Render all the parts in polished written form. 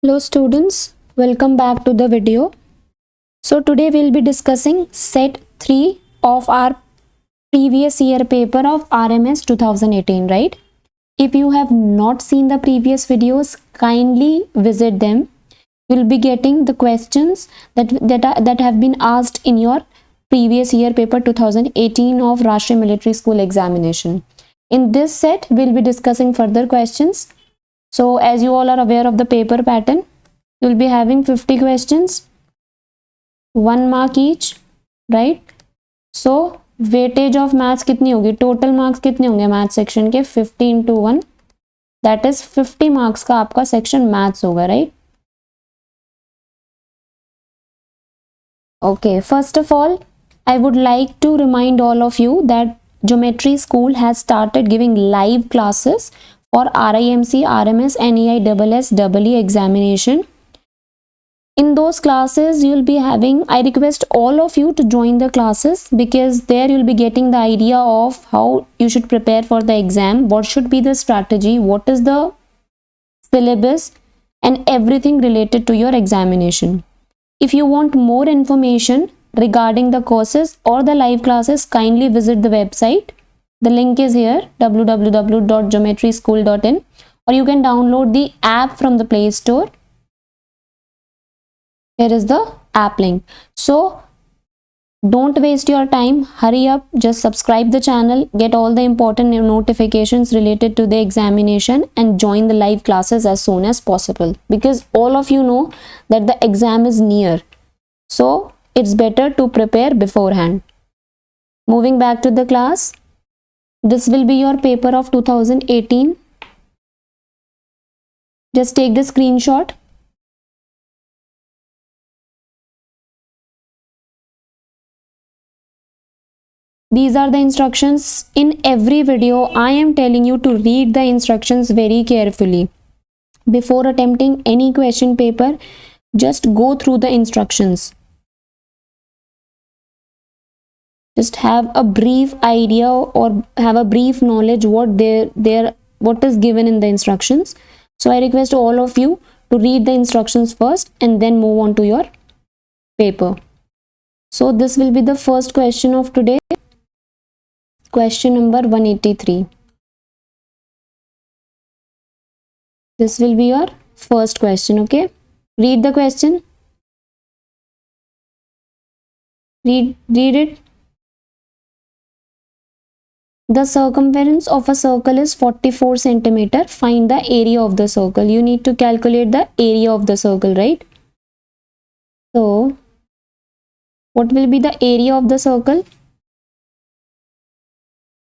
Hello students, welcome back to the video. So today we'll be discussing set 3 of our previous year paper of RMS 2018, right? If you have not seen the previous videos, kindly visit them. You'll be getting the questions that have been asked in your previous year paper 2018 of Rashtriya Military School examination. In this set, we'll be discussing further questions. So as you all are aware of the paper pattern, you'll be having 50 questions, 1 mark each, right? So weightage of maths कितनी होगी, total marks कितने होंगे math section के 50 into 1, that is 50 marks का आपका section maths होगा, right? Okay, first of all, I would like to remind all of you that Geometry School has started giving live classes for RIMC, RMS, NEI, SSS, EE examination. In those classes, you'll be having, I request all of you to join the classes because there you'll be getting the idea of how you should prepare for the exam, what should be the strategy, what is the syllabus, and everything related to your examination. If you want more information regarding the courses or the live classes, kindly visit the website. The link is here, www.geometryschool.in, or you can download the app from the Play Store. Here is the app link. So don't waste your time, hurry up, just subscribe the channel, get all the important notifications related to the examination and join the live classes as soon as possible, because all of you know that the exam is near. So it's better to prepare beforehand. Moving back to the class, this will be your paper of 2018. Just take the screenshot. These are the instructions. In every video, I am telling you to read the instructions very carefully. Before attempting any question paper, just go through the instructions. Just have a brief idea or have a brief knowledge what is given in the instructions. So I request all of you to read the instructions first and then move on to your paper. So this will be the first question of today. Question number 183. This will be your first question, okay? Read the question. Read it. The circumference of a circle is 44 centimeter. Find the area of the circle. You need to calculate the area of the circle, right? So, what will be the area of the circle?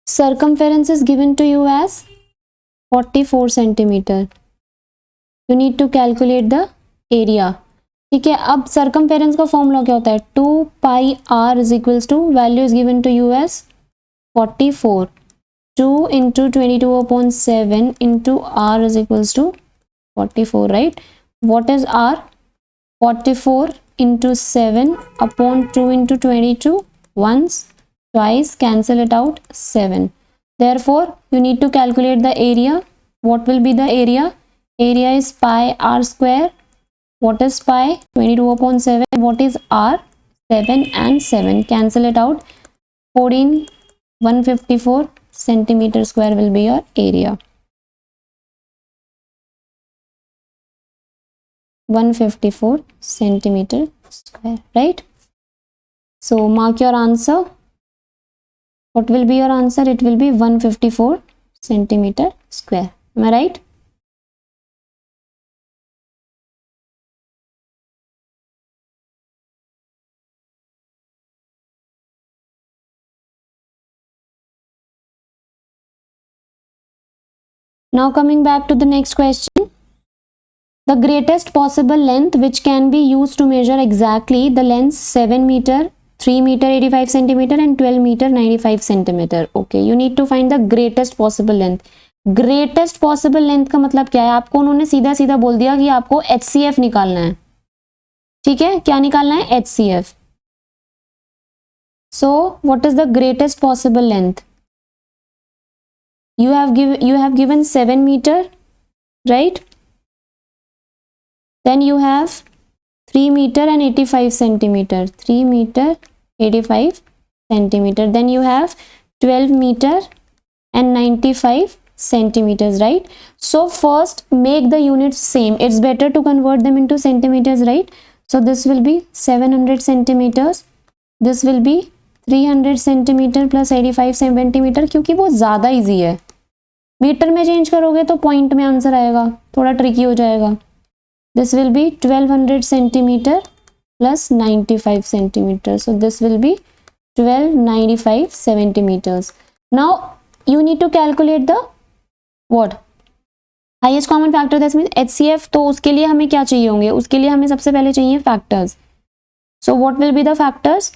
Circumference is given to you as 44 centimeter. You need to calculate the area. ठीक है, अब circumference का formula क्या होता है? 2 pi r is equals to, value is given to you as 44. 2 into 22/7 into r is equals to 44, right? What is r? 44 into 7 upon 2 into 22. Once, twice, cancel it out, 7. Therefore, you need to calculate the area. What will be the area? Area is pi r square. What is pi? 22/7. What is r? 7 and 7. Cancel it out. 14, 154 centimeter square will be your area. 154 centimeter square, right? So mark your answer. What will be your answer? It will be 154 centimeter square. Am I right? Now coming back to the next question. The greatest possible length which can be used to measure exactly the length 7 meter, 3 meter 85 centimeter and 12 meter 95 centimeter. Okay, you need to find the greatest possible length. Greatest possible length का मतलब क्या है? आपको उन्होंने सीधा सीधा बोल दिया कि आपको HCF निकालना है. ठीक है, क्या निकालना है? HCF. So what is the greatest possible length? You have given 7 meter, right? then you have 3 meter and 85 centimeter, 3 meter 85 centimeter, then you have 12 meter and 95 centimeters, right? So first make the units same. It's better to convert them into centimeters, right? So this will be 700 centimeters, this will be 300 centimeter plus 85 centimeter, क्योंकि वो ज़्यादा easy है. Metre में change करोगे तो point में answer आएगा, थोड़ा ट्रिकी हो जाएगा. This will be 1200 centimeter plus 95 centimeters. So this will be 1295 centimeters. Now you need to calculate the what? Highest common factor. That means HCF. तो उसके लिए हमें क्या चाहिए होंगे? उसके लिए हमें सबसे पहले चाहिए factors. So what will be the factors?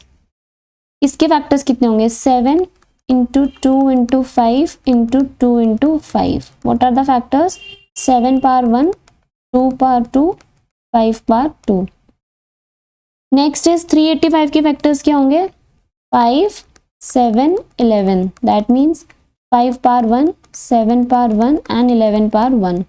इसके factors कितने होंगे? 7 into 2 into 5 into 2 into 5. What are the factors? 7 power 1, 2 power 2, 5 power 2. Next is 385 के फैक्टर्स क्या होंगे? 5, 7, 11. That means 5 power 1, 7 power 1 and 11 power 1.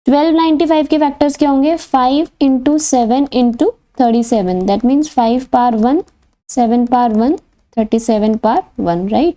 1295 के फैक्टर्स क्या होंगे? 5 into 7 into 37. That means 5 power 1, 7 power 1, 37 power 1, right?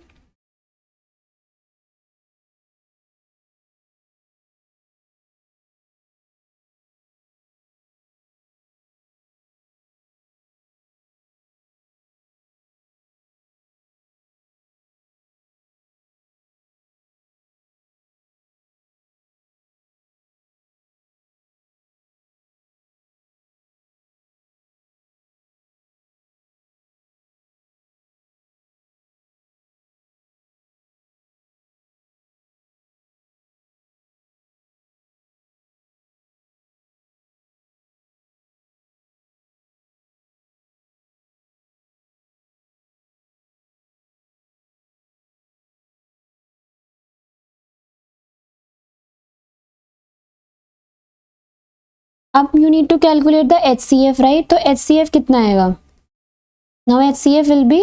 अब you need to calculate the HCF, right? तो HCF कितना आएगा? Now HCF will be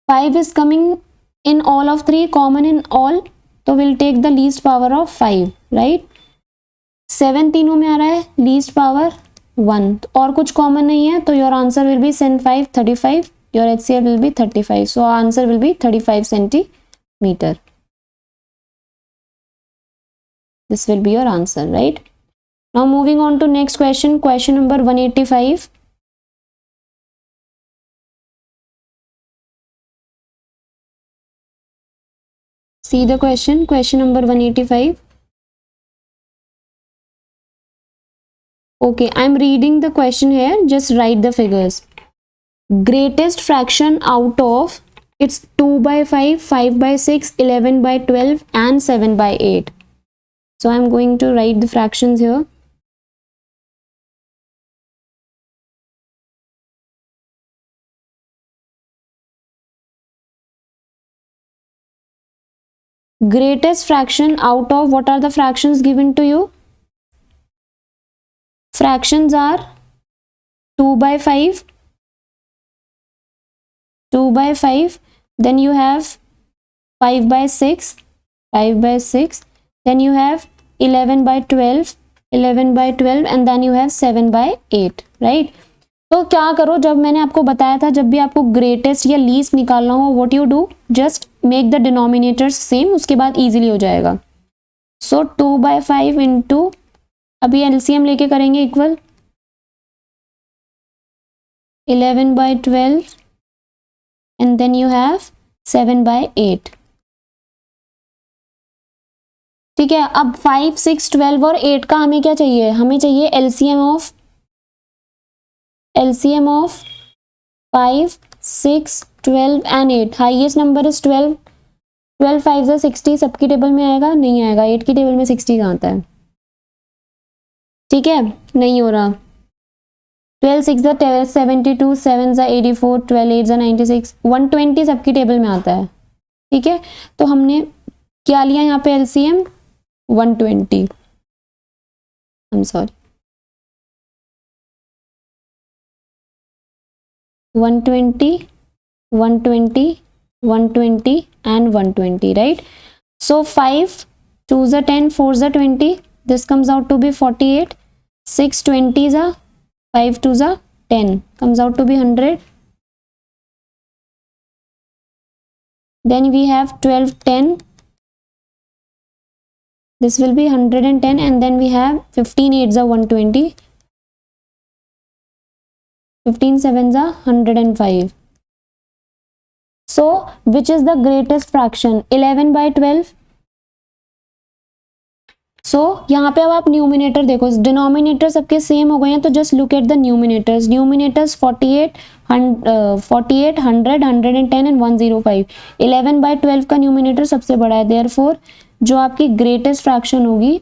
5 is coming in all of 3, common in all, तो we'll take the least power of 5, right? 7 तीनों में आ रहा है, least power 1, और कुछ common नहीं है, तो your answer will be 5, 35. Your HCF will be 35. So our answer will be 35 centimeter. This will be your answer, right? Now moving on to next question, question number 185. See the question, question number 185. Okay, I'm reading the question here, just write the figures. Greatest fraction out of, it's 2 by 5, 5 by 6, 11 by 12 and 7 by 8. So I'm going to write the fractions here. Greatest fraction out of, what are the fractions given to you? Fractions are 2 by 5, 2 by 5, then you have 5 by 6, 5 by 6, then you have 11 by 12, 11 by 12 and then you have 7 by 8, right? तो क्या करो, जब मैंने आपको बताया था जब भी आपको ग्रेटेस्ट या लीस्ट निकालना हो, what you do, just make the denominators same, उसके बाद इजीली हो जाएगा. सो 2 by 5 इंटू, अभी एलसीएम लेके करेंगे equal 11 by 12 and then you have 7 by 8. ठीक है. अब 5, 6, 12 और 8 का हमें क्या चाहिए? हमें चाहिए LCM of 5, 6, 12 and 8. Highest number is 12. 12 5 से 60 सबकी टेबल में आएगा? नहीं आएगा. 8 की टेबल में 60 कहाँ आता है? ठीक है, नहीं हो रहा. 12 6 72, 7 84, 12 8 96, 120 सबकी टेबल में आता है. ठीक है, तो हमने क्या लिया यहाँ पे LCM? 120. I am sorry, 120, 120, 120 and 120, right? So 5 2s are 10, 4s are 20. This comes out to be 48. 6 20s are 5 2s are 10. Comes out to be 100. Then we have 12 10. This will be 110, and then we have 15 8s are 120. 15 7s are 105. So which is the greatest fraction? 11 by 12. सो यहाँ पे अब आप numerator देखो, denominator सबके same हो गए हैं, तो just look at the numerators. Numerators 48 100 110 and 105. 11 by 12 का न्यूमिनेटर सबसे बड़ा है, देयरफॉर जो आपकी ग्रेटेस्ट फ्रैक्शन होगी,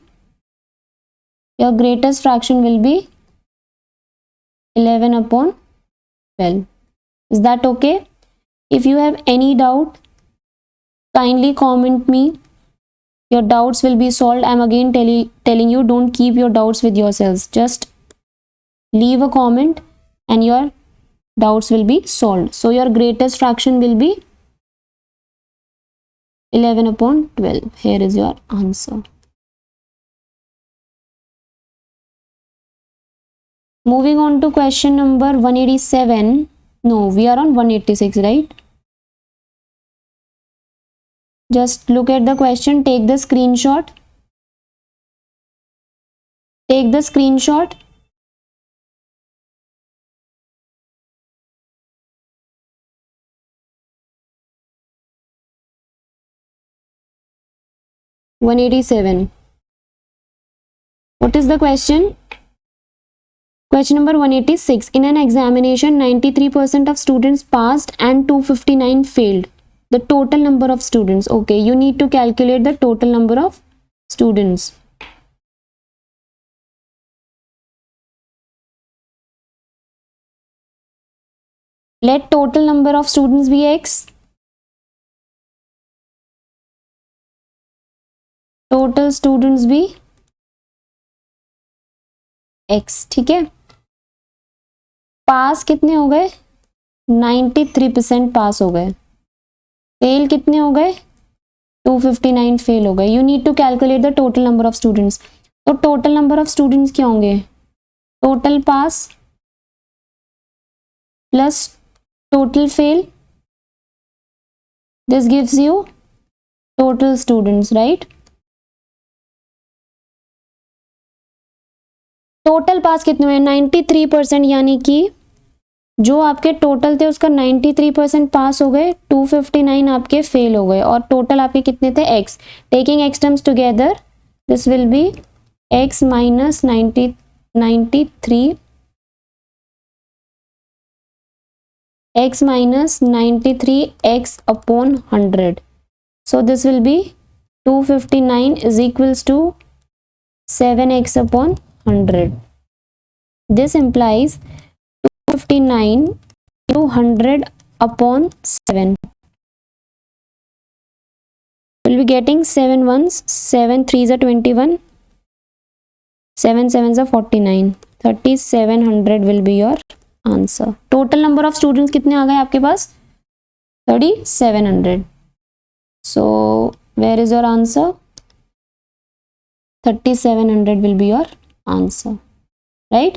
your greatest fraction will be 11/12. Is that okay? If you have any doubt, kindly comment me. Your doubts will be solved. I'm again telling you, don't keep your doubts with yourselves. Just leave a comment and your doubts will be solved. So your greatest fraction will be 11/12. Here is your answer. Moving on to question number 187. No, we are on 186, right? Just look at the question, take the screenshot. Take the screenshot. (187). What is the question? Question number 186. In an examination, 93% of students passed and 259 failed. The total number of students. Okay, you need to calculate the total number of students. Let total number of students be x. Total students be x. ठीक है. पास कितने हो गए? 93% पास हो गए. Fail कितने हो गए? 259 फेल हो गए. You need to calculate the total number of students. तो टोटल नंबर ऑफ स्टूडेंट्स क्या होंगे? Total pass plus total fail, this gives you total students, right? Total pass कितने हुए? 93%, यानी कि जो आपके टोटल थे उसका 93% पास हो गए, 259 आपके फेल हो गए, और टोटल आपके कितने थे? x. Taking x terms together, this will B x minus 93, x minus 93 x upon 100. So this will be 259 is equals to 7x upon 100. This implies 259 into 100 upon 7. We'll be getting 7 ones, 7 3s are 21, 7 7s are 49. 3700 will be your answer. Total number of students कितने आ गए आपके पास? 3700. So where is your answer? 3700 will be your answer, right?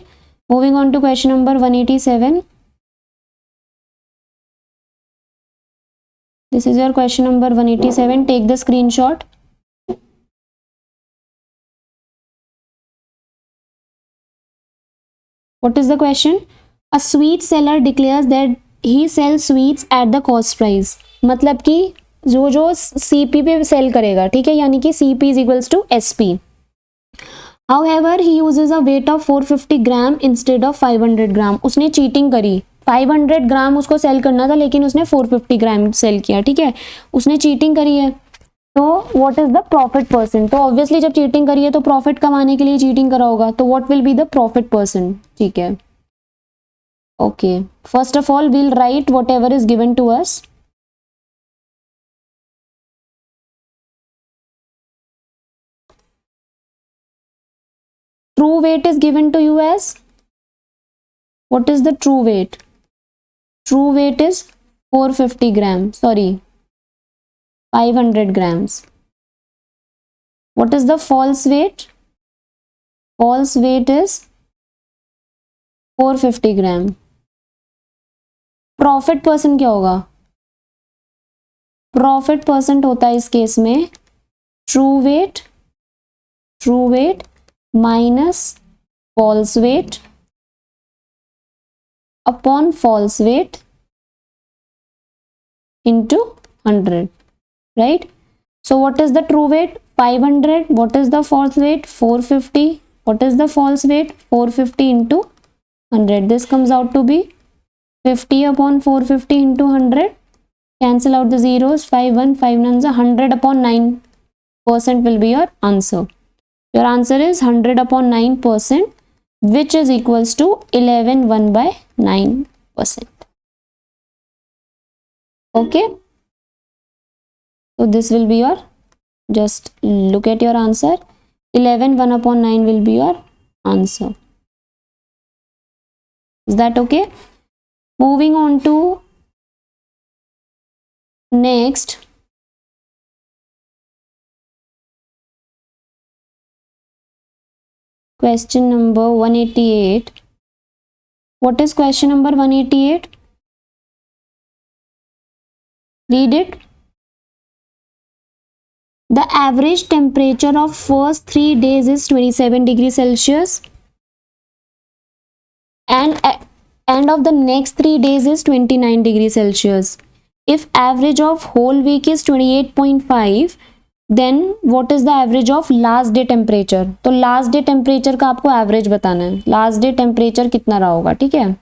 Moving on to question number 187. This is your question number 187. Take the screenshot. What is the question? A sweet seller declares that he sells sweets at the cost price. मतलब कि जो CP पे cell करेगा, ठीक है, यानी कि CP is equals to SP. However, he uses a weight of 450 gram instead of 500 ग्राम. उसने चीटिंग करी, 500 ग्राम उसको सेल करना था लेकिन उसने 450 ग्राम सेल किया, ठीक है, उसने चीटिंग करी है. तो what is the profit percent? तो ऑब्वियसली जब चीटिंग करी है तो प्रॉफिट कमाने के लिए चीटिंग करा होगा, तो what will be the profit percent? ठीक है, okay. First of all we'll write whatever is given to us. True weight is given to you as, what is the true weight? True weight is 450 grams, sorry, 500 grams. What is the false weight? False weight is 450 gram. Profit percent क्या होगा? Profit percent होता है इस case में true weight minus false weight upon false weight into 100, right? So what is the true weight? 500. What is the false weight? 450. What is the false weight? 450 into 100. This comes out to be 50 upon 450 into 100. Cancel out the zeros. 5 1 5 9 100 upon 9% will be your answer. Your answer is 100 upon 9%, which is equals to 11 1 by 9%. Okay, so this will be your, just look at your answer. 11 1 upon 9 will be your answer. Is that okay? Moving on to next. Question number 188. What is question number 188? Read it. The average temperature of first 3 days is 27 degrees Celsius and end of the next 3 days is 29 degrees Celsius. If average of whole week is 28.5, then what is the average of last day temperature? तो last day temperature का आपको average बताना है. last day temperature कितना रहा होगा, ठीक है?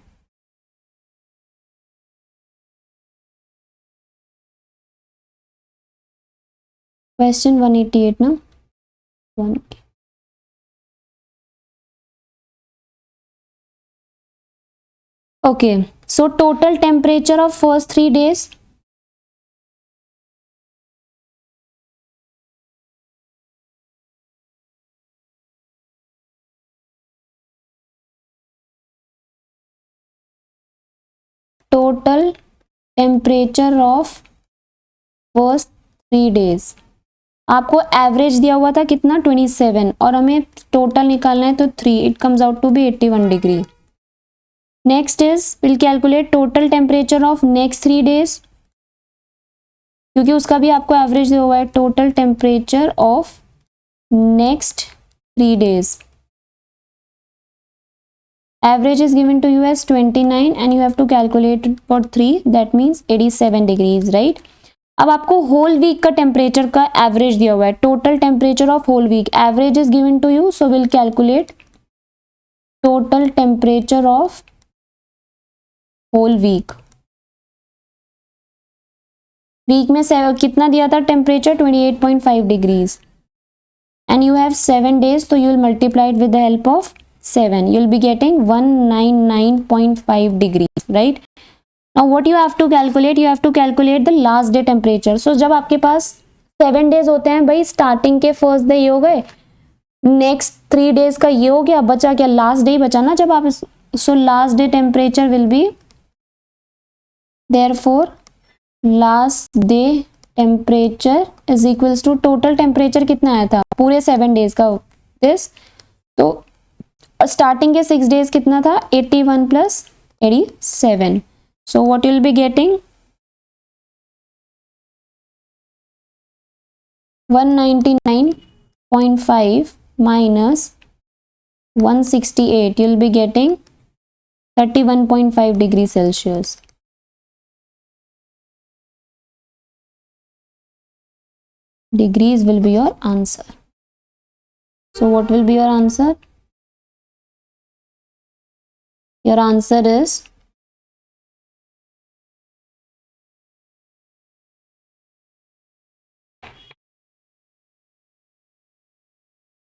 Question 188 ना 1. Okay, so total temperature of first 3 days, total temperature of first 3 days. आपको एवरेज दिया हुआ था कितना 27 और हमें टोटल निकालना है तो 3. It comes out to be 81 degree. Next is will calculate total temperature of next 3 days, क्योंकि उसका भी आपको एवरेज दिया हुआ है. टोटल टेम्परेचर ऑफ नेक्स्ट 3 डेज, average is given to you as 29 and you have to calculate for 3, that means 87 degrees, right? अब आपको होल वीक का टेम्परेचर का एवरेज दिया हुआ है. Total temperature of whole week, average is given to you, so will calculate total temperature of whole week. Week में कितना दिया था temperature 28.5 degrees and you have 7 days, तो you will multiply it with the help of 7. You will be getting 199.5 degrees, right? Now what you have to calculate? You have to calculate the last day temperature. So जब आपके पास 7 days होते हैं भाई, starting के first day ये हो गए, next 3 days का ये हो गया, बचा क्या? लास्ट डे बचा ना जब आप. So last day temperature will be, therefore last day temperature is equals to total temperature कितना आया था पूरे 7 days का दिस, तो स्टार्टिंग के 6 days कितना था 81 plus 87. So what you will be getting 199.5 minus 168, you will be getting 31.5 degrees Celsius. Degrees will be your answer. So what will be your answer? Your answer is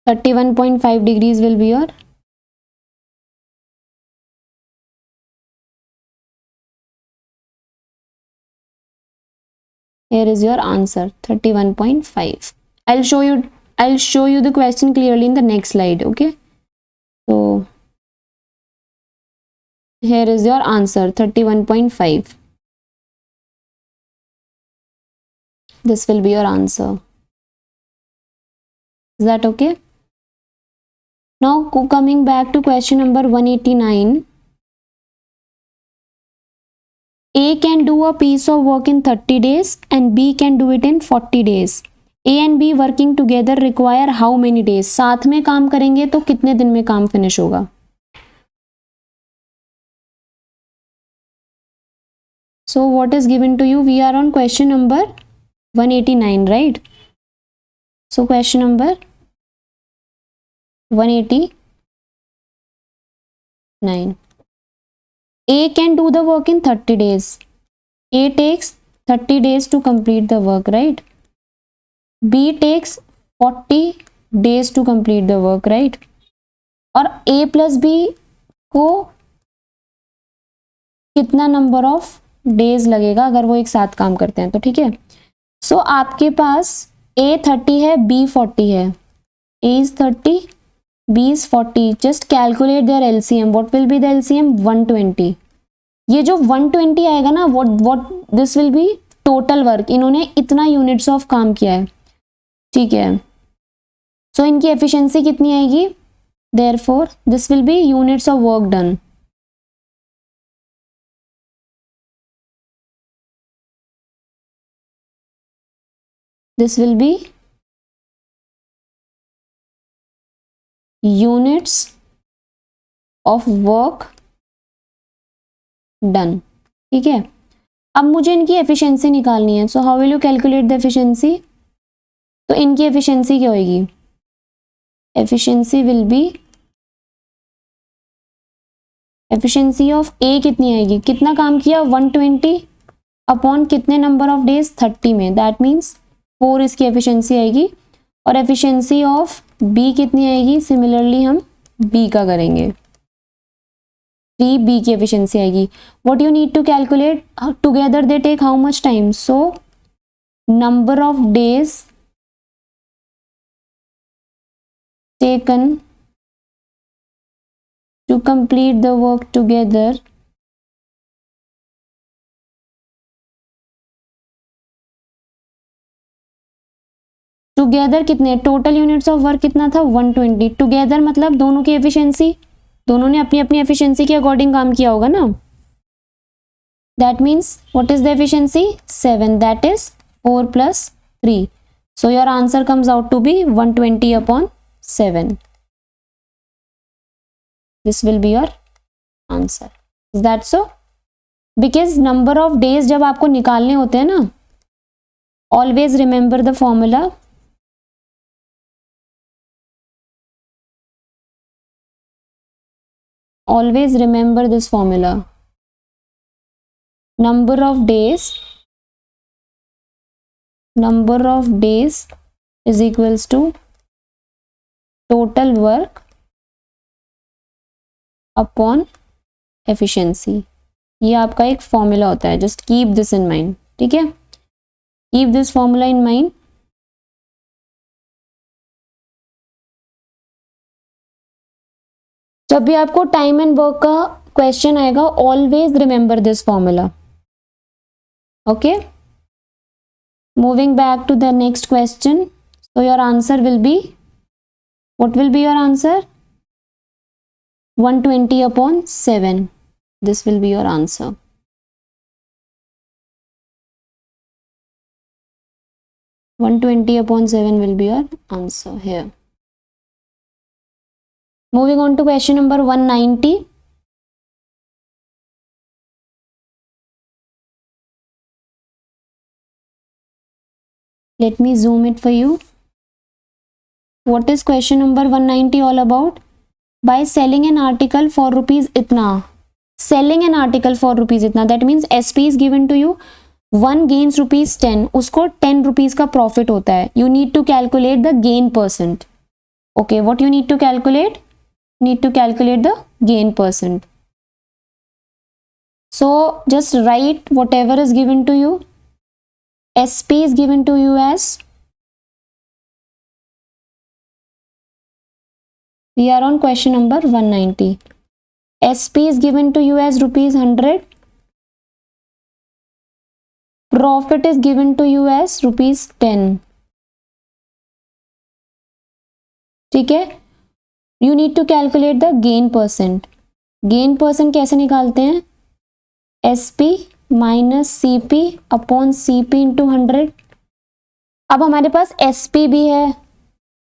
31.5 degrees will be your here is your answer 31.5. I'll show you the question clearly in the next slide. Okay, so here is your answer 31.5. This will be your answer. Is that okay? Now coming back to question number 189. A can do a piece of work in 30 days and B can do it in 40 days. A and B working together require how many days? साथ में काम करेंगे तो कितने दिन में काम finish होगा? So what is given to you? We are on question number 189, right? So question number 189. A can do the work in 30 days. A takes 30 days to complete the work, right? B takes 40 days to complete the work, right? और A plus B को कितना number of days लगेगा अगर वो एक साथ काम करते हैं तो, ठीक है। सो आपके पास A 30 है, B 40 है। A is 30, B is 40. Just calculate their LCM. What will be the LCM? 120. ये जो 120 आएगा ना, what this will be total work. इन्होंने इतना यूनिट्स ऑफ काम किया है, ठीक है। सो इनकी एफिशिएंसी कितनी आएगी? Therefore this will be units of work done. This will be units of work done, ठीक है। अब मुझे इनकी एफिशिएंसी निकालनी है। So how will you calculate the efficiency? तो इनकी एफिशिएंसी क्या होगी? Efficiency will be, efficiency of a कितनी आएगी? कितना काम किया? 120 अपॉन कितने नंबर ऑफ डेज? 30 में। दैट मीन्स 4 इसकी एफिशिएंसी आएगी। और एफिशिएंसी ऑफ बी कितनी आएगी? सिमिलरली हम बी का करेंगे, 3 बी की एफिशिएंसी आएगी। What you need to calculate? Together they take how much time? So number of days taken to complete the work together together कितने? टोटल यूनिट्स ऑफ वर्क कितना था? 120। टुगेदर मतलब दोनों की एफिशिएंसी, दोनों ने अपनी अपनी एफिशिएंसी के अकॉर्डिंग काम किया होगा ना। That means what is the efficiency? 7। That is 4 + 3। So your answer comes out to be 120 upon 7. This will be your answer. Is that so? Because number of days जब आपको निकालने होते हैं ना, always remember the formula. Always remember this formula. Number of days is equals to total work upon efficiency. ये आपका एक formula होता है। Just keep this in mind, ठीक है। Keep this formula in mind. जब भी आपको टाइम एंड वर्क का क्वेश्चन आएगा, always remember this formula, okay. Moving back to the next question. So your answer will be, what will be your answer? 120 upon 7. This will be your answer. (120 upon 7) will be your answer here. Moving on to question number 190. Let me zoom it for you. What is question number 190 all about? By selling an article for rupees itna. Selling an article for rupees itna. That means SP is given to you. 1 gains rupees 10. उसको 10 rupees का profit होता है. You need to calculate the gain percent. Okay, what you need to calculate? Need to calculate the gain percent. So just write whatever is given to you. SP is given to you as, we are on question number 190. SP is given to you as rupees 100. Profit is given to you as rupees 10. ठीक है, you need to calculate the gain percent. Gain percent कैसे निकालते हैं, SP minus CP upon CP into 100। अब हमारे पास SP भी है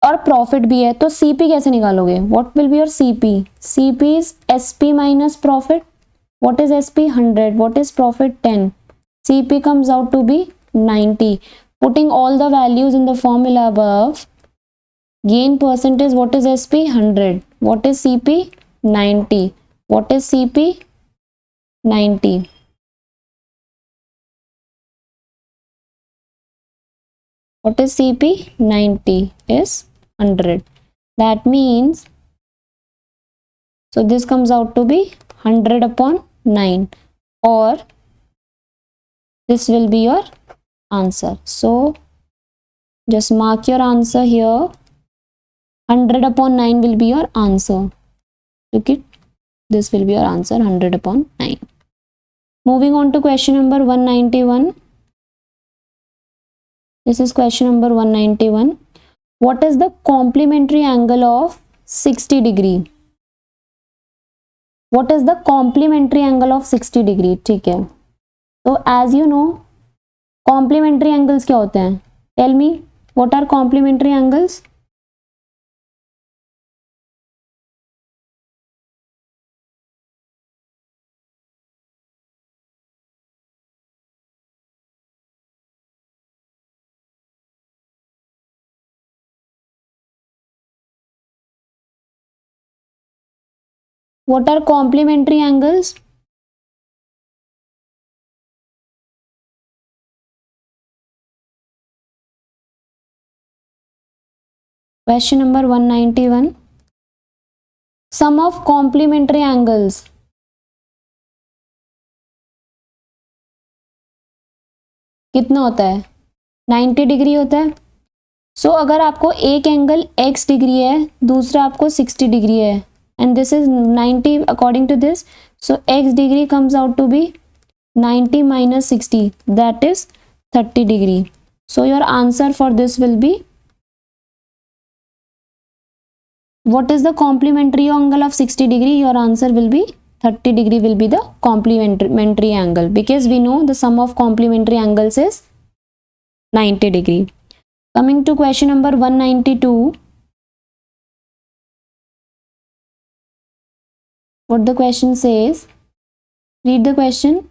और प्रॉफिट भी है, तो CP कैसे निकालोगे, what will be your CP, CP is SP minus profit, what is SP 100, what is profit 10, CP comes out to be 90. Putting all the values in the formula above, gain percent is what is SP 100, what is CP 90, what is CP 90. What is CP 90 is 100. That means, so this comes out to be 100 upon 9, or this will be your answer. So just mark your answer here. 100 upon 9 will be your answer. Look it, this will be your answer, 100 upon 9. Moving on to question number 191. This is question number 191. What is the complementary angle of 60 degree? What is the complementary angle of 60 degree? ठीक है, तो as you know, complementary angles क्या होते हैं? Tell me, what are complementary angles? What are complementary angles? Question number 191. Sum of complementary angles. कितना होता है, 90 degree होता है। सो अगर आपको एक एंगल x डिग्री है, दूसरा आपको 60 डिग्री है, and this is 90 according to this, so x degree comes out to be 90 minus 60, that is 30 degree. So your answer for this will be, what is the complementary angle of 60 degree? Your answer will be 30 degree will be the complementary angle, because we know the sum of complementary angles is 90 degree. Coming to question number 192. What the question says, read the question.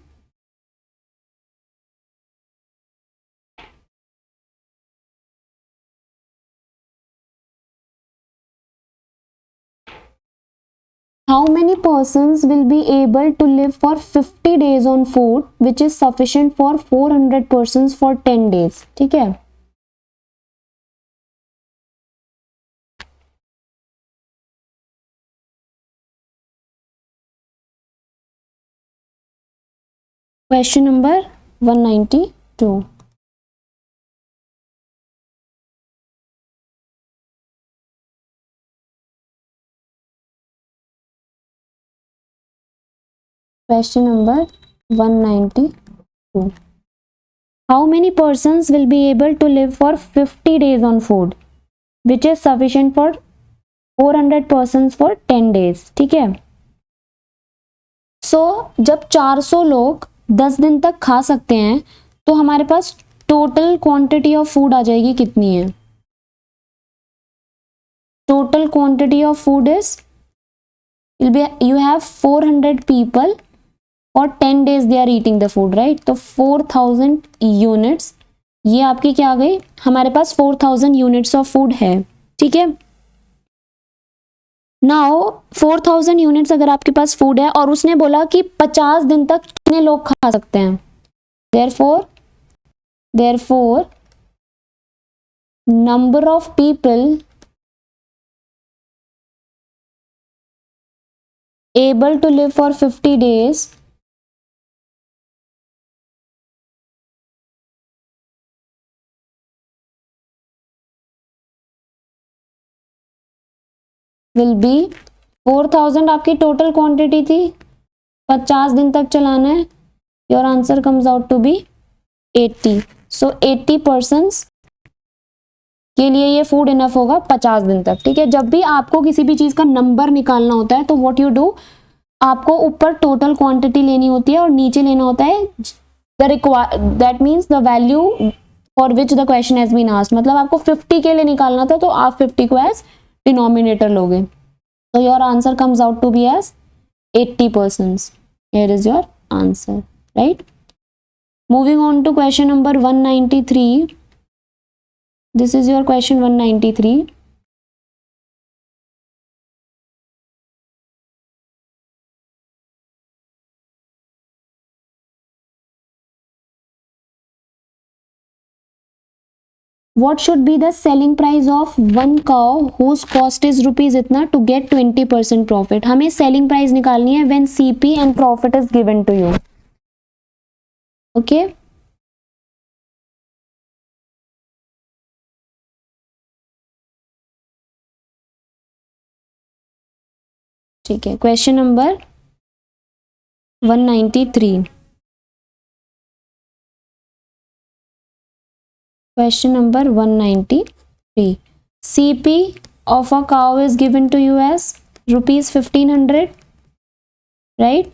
How many persons will be able to live for 50 days on food which is sufficient for 400 persons for 10 days? ठीक है, question number 192. Question number 192. How many persons will be able to live for 50 days on food which is sufficient for 400 persons for 10 days? ठीक है, सो जब 400 लोग 10 दिन तक खा सकते हैं, तो हमारे पास टोटल क्वांटिटी ऑफ फूड आ जाएगी कितनी है? Total quantity of food is will be, you have 400 people for 10 days they are eating the food, right? तो 4000 यूनिट्स, ये आपकी क्या आ गई, हमारे पास 4000 यूनिट्स ऑफ फूड है, ठीक है। नाउ 4000 यूनिट्स अगर आपके पास फूड है और उसने बोला कि 50 दिन तक कितने लोग खा सकते हैं, therefore number of people able to live for 50 days will be 4000 आपकी टोटल क्वांटिटी थी, 50 दिन तक चलाना है, your answer comes out to be 80. So 80 persons के लिए ये फूड इनफ होगा 50 दिन तक, ठीक है। जब भी आपको किसी भी चीज का नंबर निकालना होता है तो व्हाट यू डू, आपको ऊपर टोटल क्वांटिटी लेनी होती है और नीचे लेना होता है that means the value for which the question has been asked. मतलब आपको 50 के लिए निकालना था तो आप 50 को एज डिनोमिनेटर लोगे, तो your answer comes out to be as 80%. Here is your answer, right? Moving on to question number 193. This is your question 193. What should be the selling price of one cow whose cost is rupees इतना to get 20% profit? हमें selling price निकालनी है when CP and profit is given to you. Okay? ठीक है, question number 193. Question number 193. CP of a cow is given to you as rupees 1500, right?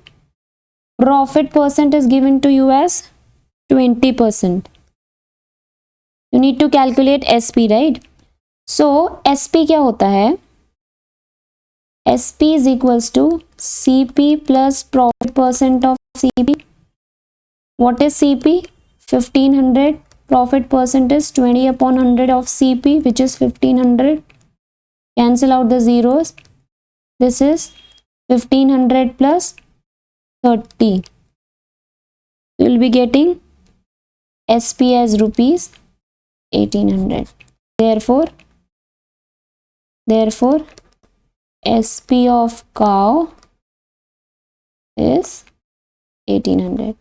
Profit percent is given to you as 20%. You need to calculate SP, right? So SP क्या होता है? SP is equals to CP plus profit percent of CP. What is CP? 1500. Profit percent is 20 upon 100 of CP, which is 1500. Cancel out the zeros. This is 1500 plus 30. You will be getting SP as rupees 1800. Therefore SP of cow is 1800.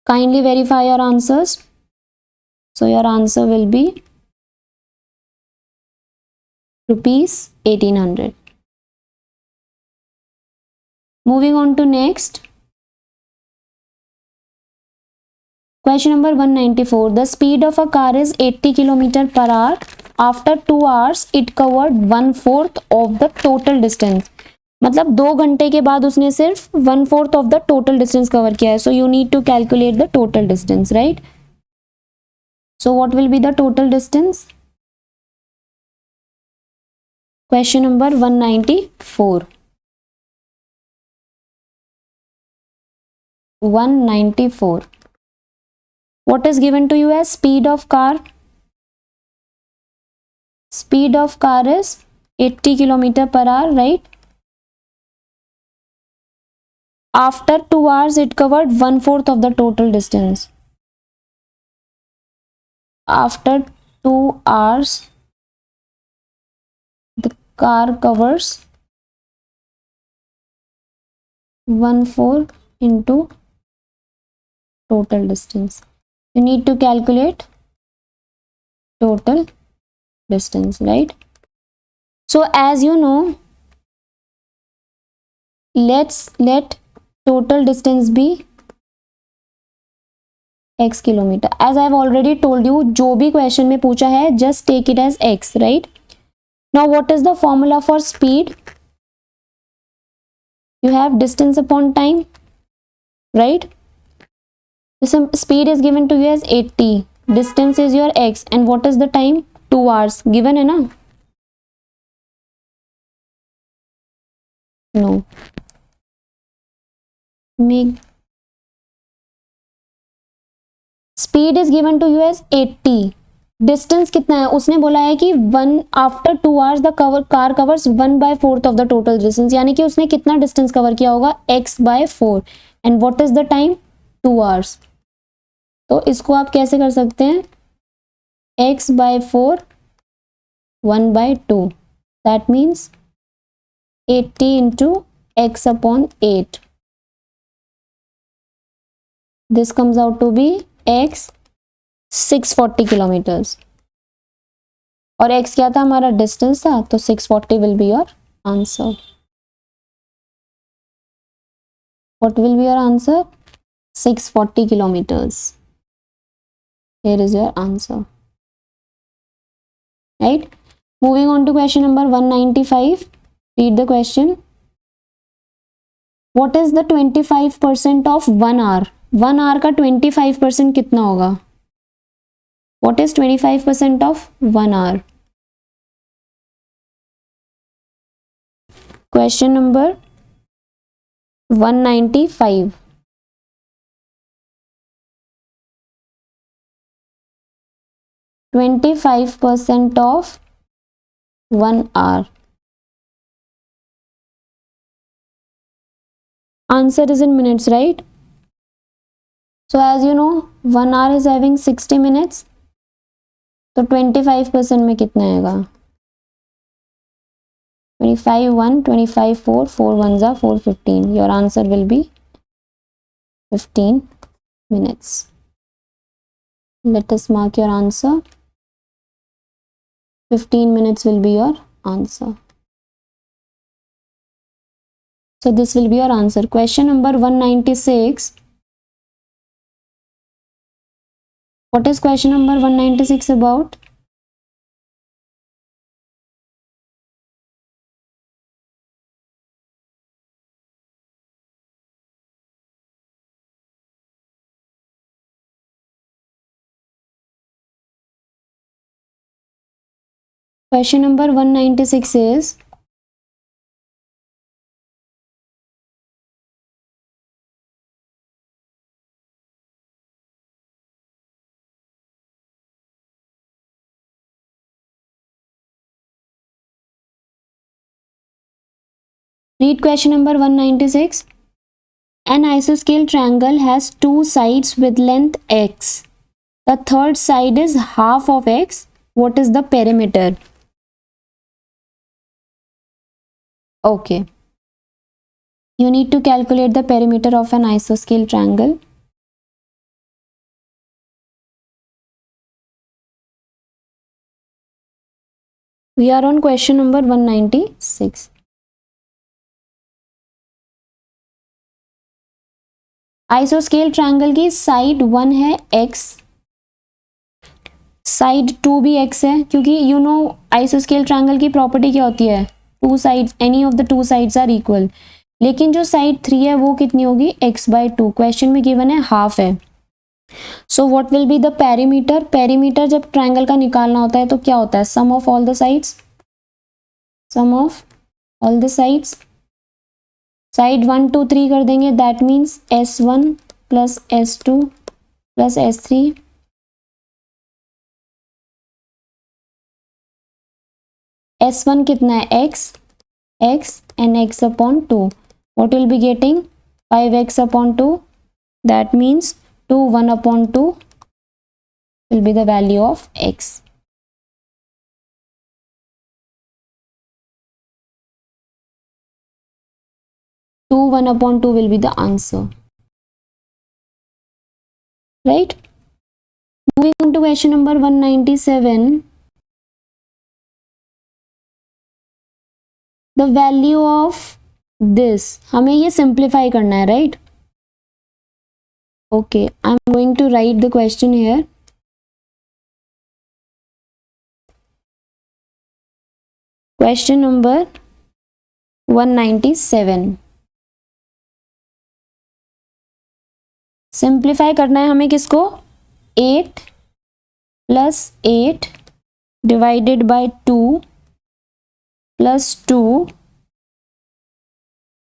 Kindly verify your answers. So your answer will be rupees 1800. Moving on to next. Question number 194. The speed of a car is 80 km per hour. After 2 hours, it covered 1/4 of the total distance. मतलब 2 घंटे के बाद उसने सिर्फ 1/4 of the total distance cover किया है. So you need to calculate the total distance, right? So what will be the total distance? Question number 194. 194. What is given to you as speed of car? Speed of car is 80 km per hour, right? After 2 hours, it covered 1/4 of the total distance. After 2 hours, the car covers 1/4 into total distance. You need to calculate total distance, right? So as you know, let total distance be x kilometre. As I have already told you, जो भी question में पूछा है just take it as x, right? Now what is the formula for speed? You have distance upon time, right? The speed is given to you as 80. Distance is your x, and what is the time? 2 hours. Given है ना? No. Make speed is given to you as 80. Distance कितना है? उसने बोला है कि 1 after 2 hours the car covers 1/4 of the total distance, यानी कि उसने कितना डिस्टेंस कवर किया होगा? x/4. And what is the time? 2 hours. तो इसको आप कैसे कर सकते हैं? x/4 1/2. That means 80 into x upon 8. This comes out to be x 640 kilometres. और x क्या था? हमारा डिस्टेंस था, तो 640 will be your answer. What will be your answer? 640 kilometres. Here is your answer. Right? Moving on to question number 195. Read the question. What is the 25% of 1 hour? 1 hour का 25% कितना होगा? What is 25% of 1 hour? Question number 195. %25 of 1 hour. Answer is in minutes, right? So as you know, 1 hour is having 60 minutes. तो 25% में कितना आएगा? 25 1, 25 4, 4 1s are 4, 15. Your answer will be 15 minutes. Let us mark your answer. 15 minutes will be your answer. So this will be your answer. Question number 196. What is question number 196 about? Question number 196 is, read question number 196. An isoscale triangle has two sides with length x. The third side is half of x. What is the perimeter? Okay. You need to calculate the perimeter of an isoscale triangle. We are on question number 196. आइसोस्केल triangle की side 1 है x, side 2 भी x है, क्योंकि you know आइसोस्केल triangle की property क्या होती है? Two sides, any of the two sides are equal. लेकिन जो साइड 3 है वो कितनी होगी? x/2. क्वेश्चन में गिवन है हाफ है. So what will be the perimeter? Perimeter जब ट्रायंगल का निकालना होता है तो क्या होता है? Sum of all the sides. Sum of all the sides. Side 1 2 3 कर देंगे, that means S1 plus S2 plus S3. S1 कितना है? x and x upon 2. What will be getting? 5x upon 2. That means 2 1 upon 2 will be the value of x. Two 1 upon 2 will be the answer. Right? Moving on to question number 197. The value of this, हमें ये simplify करना है, right? Okay, I'm going to write the question here. Question number 197. Simplify करना है हमें किसको? 8 plus 8 divided by 2 plus 2.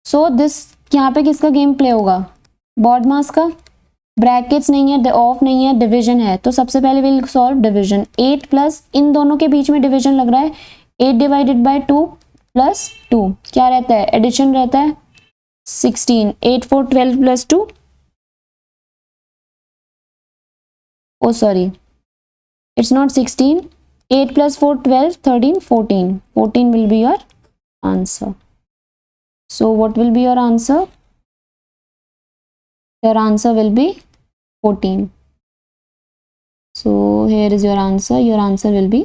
So this, यहाँ पे किसका गेम प्ले होगा? बॉडमास का. ब्रैकेट्स नहीं है, ऑफ नहीं है, डिवीजन है. तो सबसे पहले विल सॉल्व डिवीजन. 8 प्लस, इन दोनों के बीच में डिवीजन लग रहा है. 8 डिवाइडेड बाय 2 प्लस 2 क्या रहता है? एडिशन रहता है. 16. 8 4 12 plus 2. Oh sorry, it's not 16. 8 plus 4 12, 13 14. 14 will be your answer. So what will be your answer? Your answer will be 14. So here is your answer. Your answer will be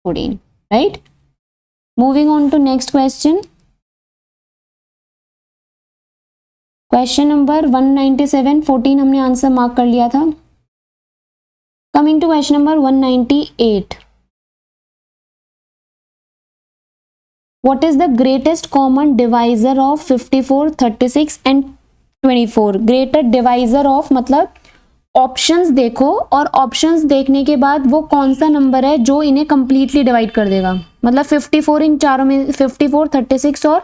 14. Right? Moving on to next question. Question number 197. 14 हमने answer mark कर लिया था. Coming to question number 198. What is the greatest common divisor of 54, 36 and 24? Greater divisor of मतलब options देखो और options देखने के बाद वो कौन सा नंबर है जो इन्हें कंप्लीटली डिवाइड कर देगा। मतलब 54 इन चारों में 54, 36 और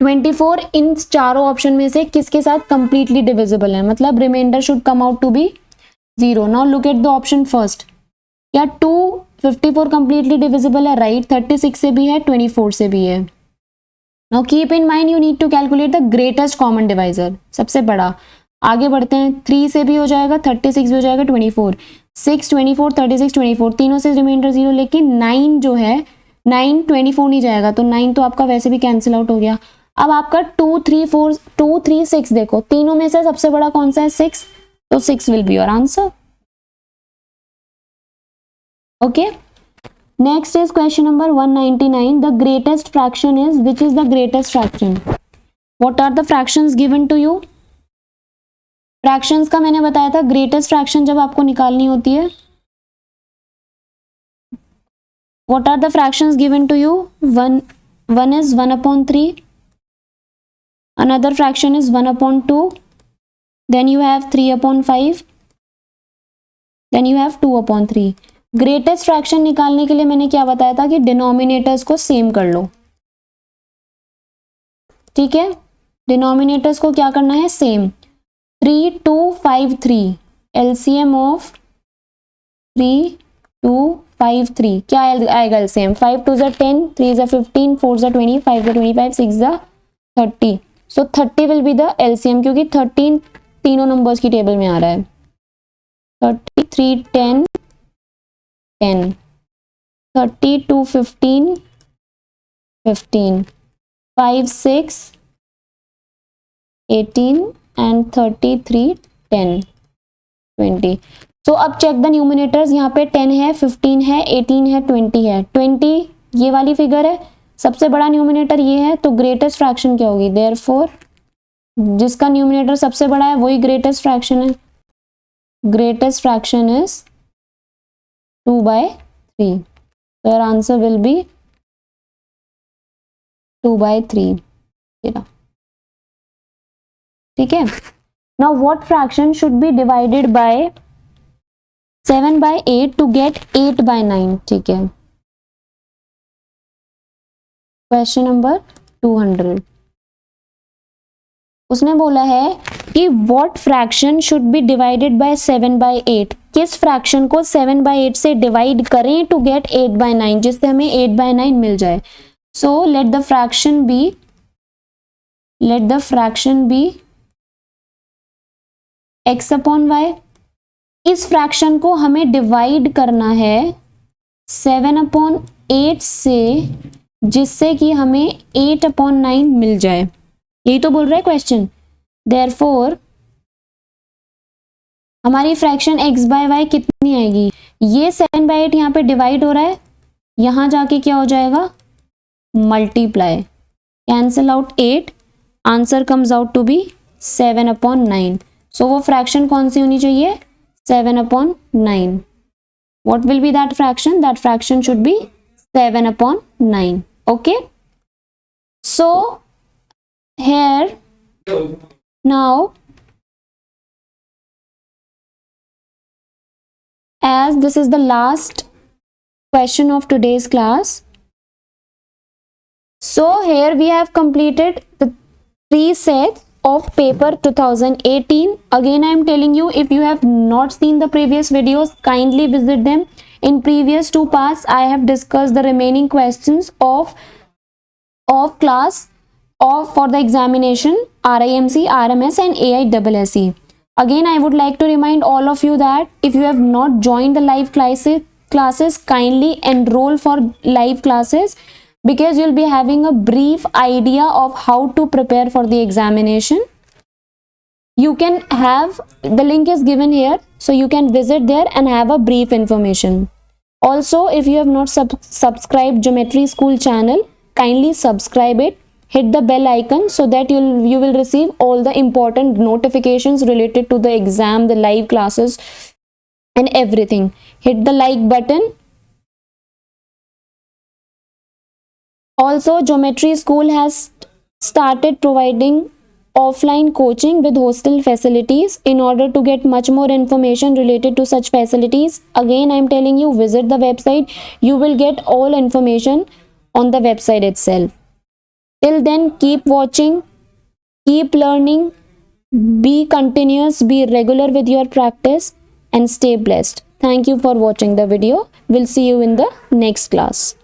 24 इन चारों ऑप्शन में से किसके साथ कंप्लीटली डिविजिबल है, मतलब remainder should come out to be 0। Now look at the option first. क्या 254 कंप्लीटली डिविजिबल है? राइट। 36 से भी है, 24 से भी है। Now keep in mind you need to calculate the greatest common divisor, सबसे बड़ा। आगे बढ़ते हैं, 3 से भी हो जाएगा, 36 भी हो जाएगा, 24, 6, 24, 36, 24 तीनों से रिमाइंडर 0, लेकिन 9 जो है 9 24 नहीं जाएगा, तो 9 तो आपका वैसे भी कैंसिल आउट हो गया। अब आपका 2, 3, 4, 2, 3, 6 देखो, तीनों में से सबसे बड़ा कौन सा है? 6, तो 6 will be your answer. Okay, next is question number 199। The greatest fraction is, which is the greatest fraction? What are the fractions given to you? Fractions का मैंने बताया था, ग्रेटेस्ट फ्रैक्शन जब आपको निकालनी होती है, what are the fractions given to you? one is 1/3, another fraction is 1/2, then you have 3/5, then you have 2/3। Greatest fraction निकालने के लिए मैंने क्या बताया था कि डिनोमिनेटर्स को सेम कर लो, ठीक है। डिनोमिनेटर्स को क्या करना है? सेम। 3, 2, 5, 3, एलसीएम ऑफ 3, 2, 5, 3 क्या आएगा एलसीएम? 5 2 ज़ा 10, 3 ज़ा 15, 4 ज़ा 20, 5 ज़ा 25, 6 ज़ा 30। सो 30 विल बी द एलसीएम, क्योंकि 13 तीनों नंबर्स की टेबल में आ रहा है। 33, 10, 10, 32, 15, 15, 5, 6, 18 and 33, 10, 20। सो अब चेक द न्यूमिनेटर्स। यहाँ पे 10 है, 15 है, 18 है, 20 है। 20 ये वाली फिगर है, सबसे बड़ा न्यूमिनेटर ये है, तो ग्रेटेस्ट फ्रैक्शन क्या होगी? देयरफॉर जिसका न्यूमिनेटर सबसे बड़ा है वही ग्रेटेस्ट फ्रैक्शन है। Greatest fraction is 2/3, so your answer will be 2/3। ठीक है। Now what fraction should be divided by 7/8 to get 8/9? ठीक है। Question number 200। उसने बोला है कि what fraction should be divided by 7/8? किस फ्रैक्शन को 7/8 से डिवाइड करें टू गेट 8/9, जिससे हमें 8/9 मिल जाए। So let the fraction be x/y। इस फ्रैक्शन को हमें डिवाइड करना है 7/8 से, जिससे कि हमें 8/9 मिल जाए। यही तो बोल रहा है क्वेश्चन। देयरफॉर हमारी फ्रैक्शन x/y कितनी आएगी? ये 7/8 यहाँ पे डिवाइड हो रहा है, यहाँ जाके क्या हो जाएगा? Multiply, cancel out 8, answer comes out to be 7/9। So वो फ्रैक्शन कौन सी होनी चाहिए? 7/9। What will be that fraction? That fraction should be 7/9. Okay. So here now, as this is the last question of today's class, so here we have completed the 3 sets of paper 2018. Again I am telling you, if you have not seen the previous videos, kindly visit them. In previous 2 parts I have discussed the remaining questions of class for the examination RIMC, RMS and AISSE. Again I would like to remind all of you that if you have not joined the live classes, kindly enroll for live classes, because you'll be having a brief idea of how to prepare for the examination. You can have, the link is given here, so you can visit there and have a brief information. Also, if you have not subscribed Geometry School channel, kindly subscribe it, hit the bell icon, so that you will receive all the important notifications related to the exam, the live classes and everything. Hit the like button. Also, Geometry School has started providing offline coaching with hostel facilities. In order to get much more information related to such facilities, again I am telling you, visit the website. You will get all information on the website itself. Till then, keep watching, keep learning, be continuous, be regular with your practice, and stay blessed. Thank you for watching the video. We'll see you in the next class.